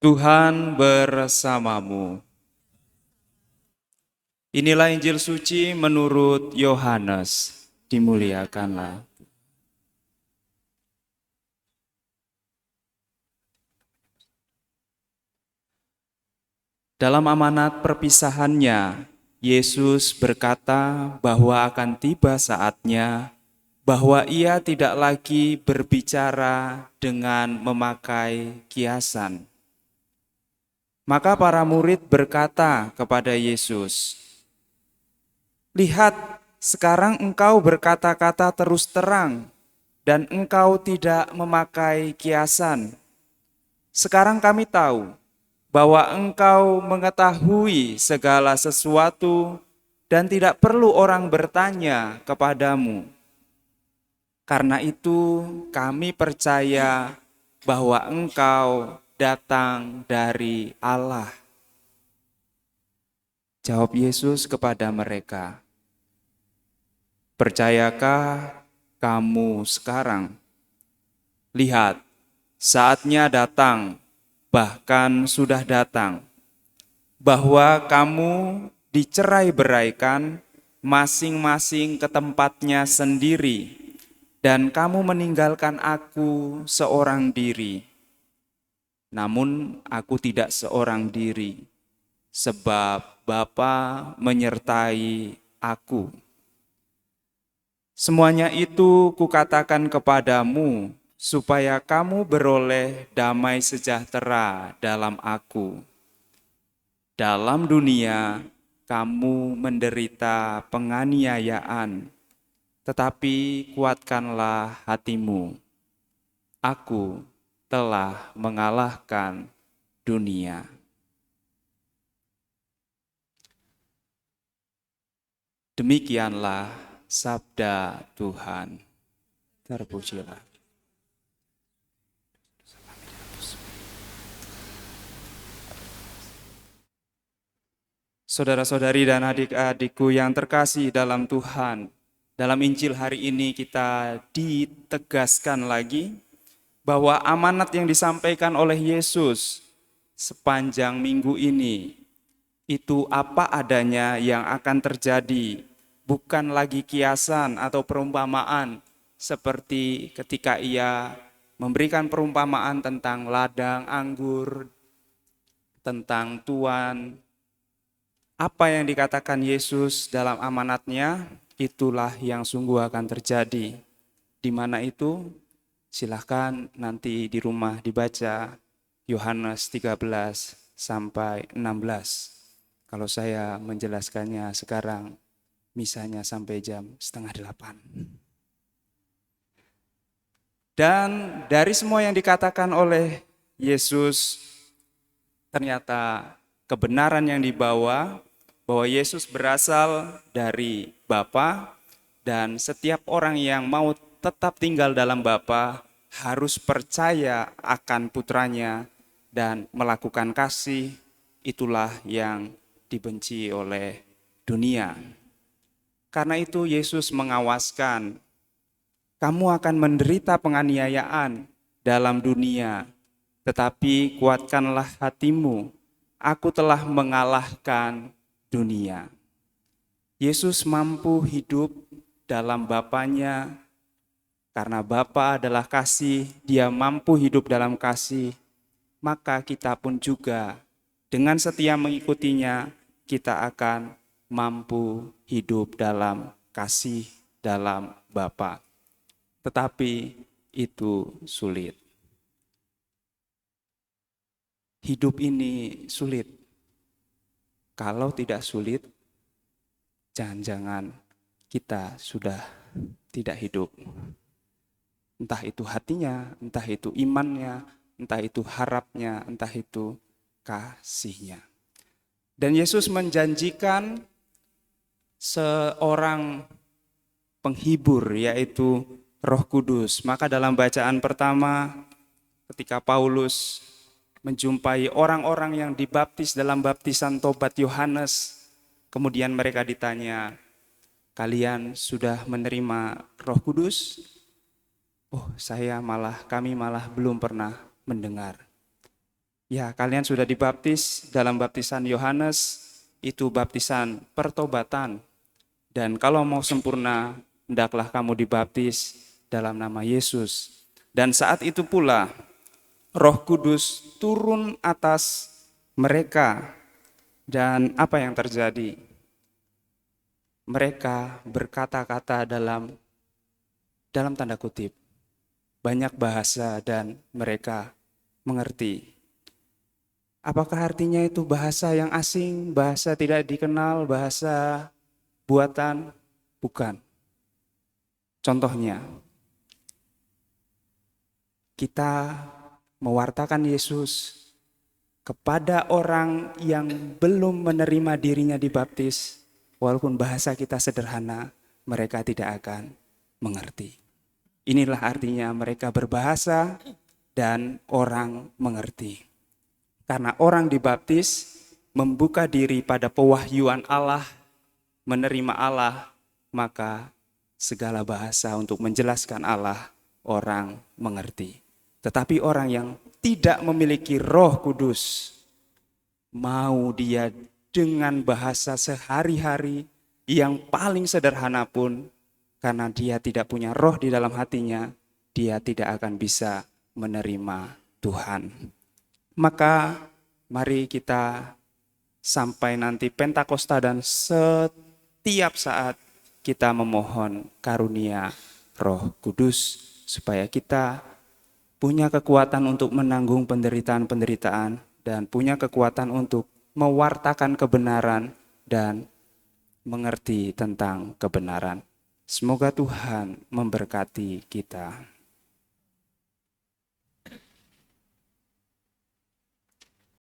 Tuhan bersamamu. Inilah Injil suci menurut Yohanes. Dimuliakanlah. Dalam amanat perpisahannya, Yesus berkata bahwa akan tiba saatnya bahwa ia tidak lagi berbicara dengan memakai kiasan. Maka para murid berkata kepada Yesus, "Lihat, sekarang engkau berkata-kata terus terang dan engkau tidak memakai kiasan. Sekarang kami tahu bahwa engkau mengetahui segala sesuatu dan tidak perlu orang bertanya kepadamu. Karena itu kami percaya bahwa engkau datang dari Allah." Jawab Yesus kepada mereka, "Percayakah kamu sekarang? Lihat, saatnya datang, bahkan sudah datang, bahwa kamu dicerai-beraikan masing-masing ke tempatnya sendiri, dan kamu meninggalkan aku seorang diri. Namun aku tidak seorang diri, sebab Bapa menyertai aku. Semuanya itu kukatakan kepadamu, supaya kamu beroleh damai sejahtera dalam aku. Dalam dunia, kamu menderita penganiayaan, tetapi kuatkanlah hatimu. Aku telah mengalahkan dunia." Demikianlah sabda Tuhan. Terpujilah. Saudara-saudari dan adik-adikku yang terkasih dalam Tuhan, dalam Injil hari ini kita ditegaskan lagi bahwa amanat yang disampaikan oleh Yesus sepanjang minggu ini itu apa adanya yang akan terjadi, bukan lagi kiasan atau perumpamaan seperti ketika ia memberikan perumpamaan tentang ladang anggur, tentang tuan. Apa yang dikatakan Yesus dalam amanatnya, itulah yang sungguh akan terjadi. Di mana itu? Silahkan nanti di rumah dibaca Yohanes 13 sampai 16. Kalau saya menjelaskannya sekarang, misanya sampai jam 7:30. Dan dari semua yang dikatakan oleh Yesus, ternyata kebenaran yang dibawa bahwa Yesus berasal dari Bapa, dan setiap orang yang mau tetap tinggal dalam Bapa harus percaya akan putranya dan melakukan kasih. Itulah yang dibenci oleh dunia. Karena itu Yesus mengawaskan, kamu akan menderita penganiayaan dalam dunia, tetapi kuatkanlah hatimu, aku telah mengalahkan dunia. Yesus mampu hidup dalam Bapanya, karena Bapa adalah kasih, dia mampu hidup dalam kasih, maka kita pun juga dengan setia mengikutinya, kita akan mampu hidup dalam kasih dalam Bapa. Tetapi itu sulit. Hidup ini sulit. Kalau tidak sulit, jangan-jangan kita sudah tidak hidup. Entah itu hatinya, entah itu imannya, entah itu harapnya, entah itu kasihnya. Dan Yesus menjanjikan seorang penghibur, yaitu Roh Kudus. Maka dalam bacaan pertama, ketika Paulus menjumpai orang-orang yang dibaptis dalam baptisan tobat Yohanes, kemudian mereka ditanya, "Kalian sudah menerima Roh Kudus?" "Oh, kami malah belum pernah mendengar." Ya, kalian sudah dibaptis dalam baptisan Yohanes, itu baptisan pertobatan. Dan kalau mau sempurna, hendaklah kamu dibaptis dalam nama Yesus. Dan saat itu pula Roh Kudus turun atas mereka. Dan apa yang terjadi? Mereka berkata-kata dalam tanda kutip, banyak bahasa dan mereka mengerti. Apakah artinya itu bahasa yang asing, bahasa tidak dikenal, bahasa buatan? Bukan. Contohnya, kita mewartakan Yesus kepada orang yang belum menerima dirinya dibaptis, walaupun bahasa kita sederhana, mereka tidak akan mengerti. Inilah artinya mereka berbahasa dan orang mengerti. Karena orang dibaptis membuka diri pada pewahyuan Allah, menerima Allah, maka segala bahasa untuk menjelaskan Allah orang mengerti. Tetapi orang yang tidak memiliki Roh Kudus, mau dia dengan bahasa sehari-hari yang paling sederhana pun, karena dia tidak punya roh di dalam hatinya, dia tidak akan bisa menerima Tuhan. Maka mari kita sampai nanti Pentakosta dan setiap saat kita memohon karunia Roh Kudus supaya kita punya kekuatan untuk menanggung penderitaan-penderitaan dan punya kekuatan untuk mewartakan kebenaran dan mengerti tentang kebenaran. Semoga Tuhan memberkati kita.